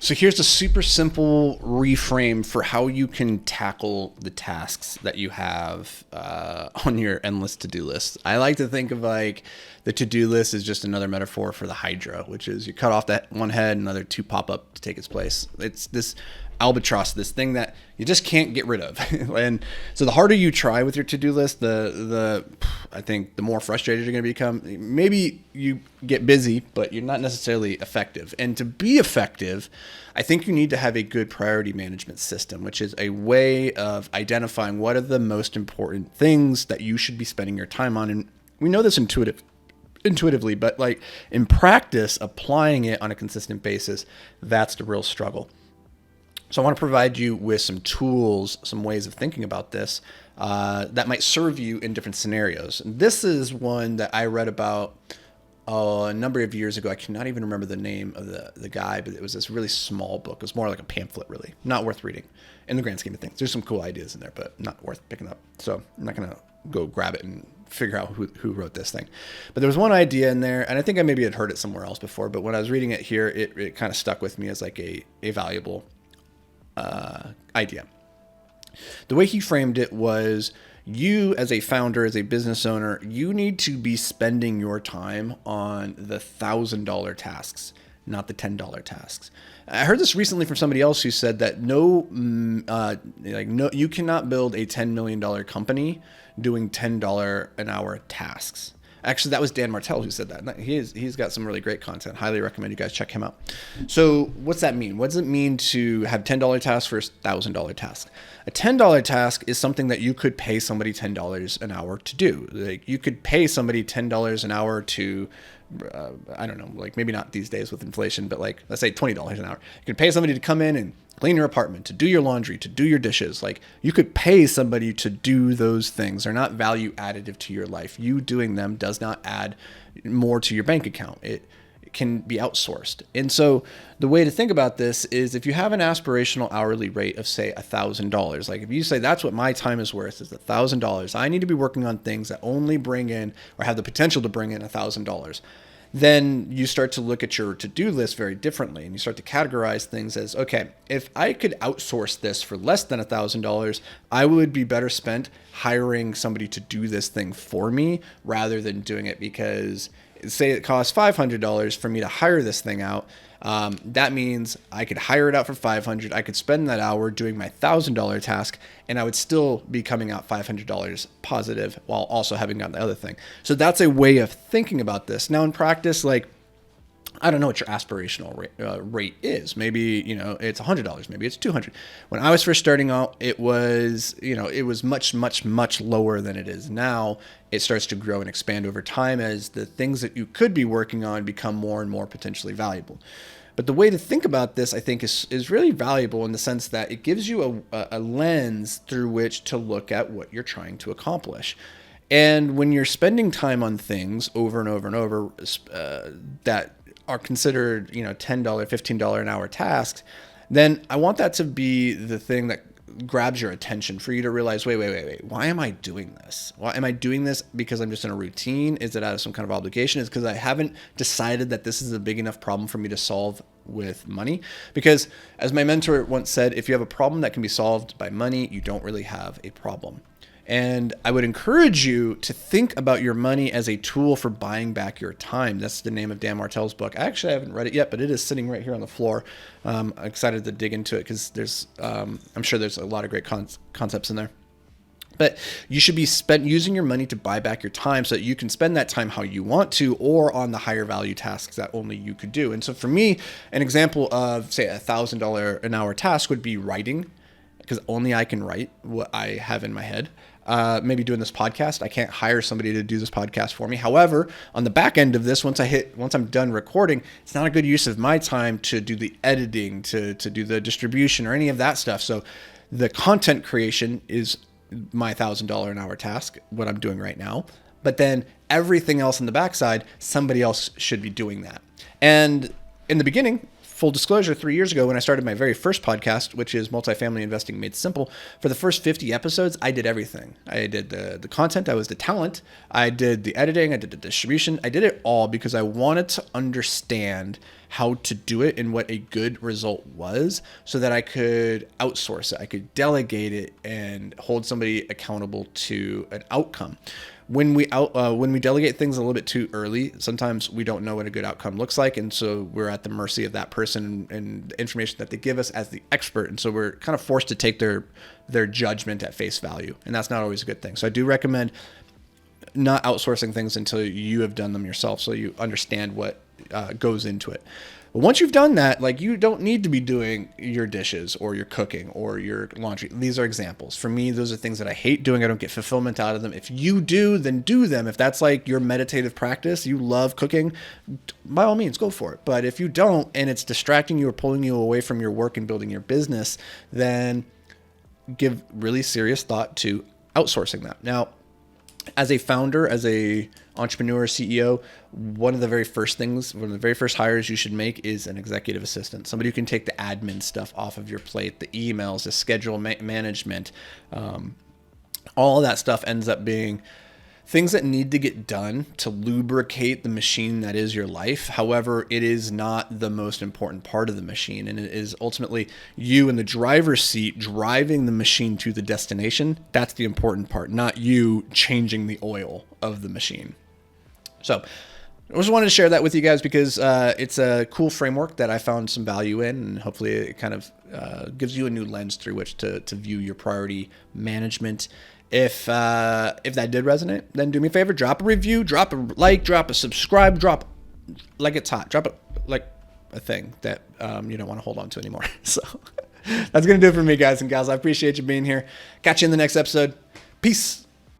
So here's a super simple reframe for how you can tackle the tasks that you have on your endless to-do list. I like to think of like the to-do list is just another metaphor for the Hydra, which is you cut off that one head, another two pop up to take its place. It's this albatross, this thing that you just can't get rid of. And so the harder you try with your to-do list, I think the more frustrated you're going to become. Maybe you get busy, but you're not necessarily effective. And to be effective, I think you need to have a good priority management system, which is a way of identifying what are the most important things that you should be spending your time on. And we know this intuitively, but like in practice, applying it on a consistent basis, that's the real struggle. So I want to provide you with some tools, some ways of thinking about this that might serve you in different scenarios. And this is one that I read about a number of years ago. I cannot even remember the name of the guy, but it was this really small book. It was more like a pamphlet, really. Not worth reading in the grand scheme of things. There's some cool ideas in there, but not worth picking up. So I'm not going to go grab it and figure out who wrote this thing. But there was one idea in there, and I think I maybe had heard it somewhere else before, but when I was reading it here, it kind of stuck with me as like a valuable idea. The way he framed it was, you as a founder, as a business owner, you need to be spending your time on the $1,000 tasks, not the $10 tasks. I heard this recently from somebody else who said that you cannot build a $10 million company doing $10 an hour tasks. Actually, that was Dan Martell who said that. He's got some really great content. Highly recommend you guys check him out. So what's that mean? What does it mean to have $10 tasks versus $1,000 tasks? A $10 task is something that you could pay somebody $10 an hour to do. Like you could pay somebody $10 an hour to, I don't know, like maybe not these days with inflation, but like let's say $20 an hour. You could pay somebody to come in and clean your apartment, to do your laundry, to do your dishes. Like you could pay somebody to do those things. They're not value additive to your life. You doing them does not add more to your bank account. It can be outsourced. And so the way to think about this is if you have an aspirational hourly rate of say $1,000, like if you say that's what my time is worth is $1,000, I need to be working on things that only bring in or have the potential to bring in $1,000. Then you start to look at your to-do list very differently, and you start to categorize things as, okay, if I could outsource this for less than $1,000, I would be better spent hiring somebody to do this thing for me rather than doing it, because say it costs $500 for me to hire this thing out. That means I could hire it out for $500. I could spend that hour doing my $1,000 task, and I would still be coming out $500 positive while also having done the other thing. So that's a way of thinking about this. Now in practice, like, I don't know what your aspirational rate is. Maybe, it's $100. Maybe it's $200. When I was first starting out, it was much, much, much lower than it is now. It starts to grow and expand over time as the things that you could be working on become more and more potentially valuable. But the way to think about this, I think, is really valuable in the sense that it gives you a lens through which to look at what you're trying to accomplish. And when you're spending time on things over and over and over that are considered, $10, $15 an hour tasks, then I want that to be the thing that grabs your attention for you to realize, wait, why am I doing this? Why am I doing this? Because I'm just in a routine? Is it out of some kind of obligation? Is it because I haven't decided that this is a big enough problem for me to solve with money? Because as my mentor once said, if you have a problem that can be solved by money, you don't really have a problem. And I would encourage you to think about your money as a tool for buying back your time. That's the name of Dan Martell's book. I haven't read it yet, but it is sitting right here on the floor. I'm excited to dig into it because I'm sure there's a lot of great concepts in there. But you should be using your money to buy back your time so that you can spend that time how you want to, or on the higher value tasks that only you could do. And so for me, an example of, say, $1,000 an hour task would be writing, because only I can write what I have in my head. Maybe doing this podcast. I can't hire somebody to do this podcast for me. However, on the back end of this, once I'm done recording, it's not a good use of my time to do the editing, to do the distribution or any of that stuff. So the content creation is my $1,000 an hour task, what I'm doing right now. But then everything else on the backside, somebody else should be doing that. And in the beginning, full disclosure, 3 years ago when I started my very first podcast, which is Multifamily Investing Made Simple, for the first 50 episodes, I did everything. I did the content, I was the talent, I did the editing, I did the distribution, I did it all because I wanted to understand how to do it and what a good result was so that I could outsource it. I could delegate it and hold somebody accountable to an outcome. When we delegate things a little bit too early, sometimes we don't know what a good outcome looks like. And so we're at the mercy of that person and the information that they give us as the expert. And so we're kind of forced to take their judgment at face value. And that's not always a good thing. So I do recommend not outsourcing things until you have done them yourself, so you understand what goes into it. But once you've done that, like, you don't need to be doing your dishes or your cooking or your laundry. These are examples. For me, those are things that I hate doing. I don't get fulfillment out of them. If you do, then do them. If that's like your meditative practice, you love cooking, by all means, go for it. But if you don't, and it's distracting you or pulling you away from your work and building your business, then give really serious thought to outsourcing that. Now, as a founder, as a entrepreneur, CEO, one of the very first hires you should make is an executive assistant, somebody who can take the admin stuff off of your plate, the emails, the schedule management, all of that stuff ends up being things that need to get done to lubricate the machine that is your life. However, it is not the most important part of the machine, and it is ultimately you in the driver's seat driving the machine to the destination. That's the important part, not you changing the oil of the machine. So I just wanted to share that with you guys because it's a cool framework that I found some value in, and hopefully it kind of gives you a new lens through which to view your priority management. If that did resonate, then do me a favor, drop a review, drop a like, drop a subscribe, drop like it's hot, drop it like a thing that you don't want to hold on to anymore. So that's going to do it for me, guys and gals. I appreciate you being here. Catch you in the next episode. Peace.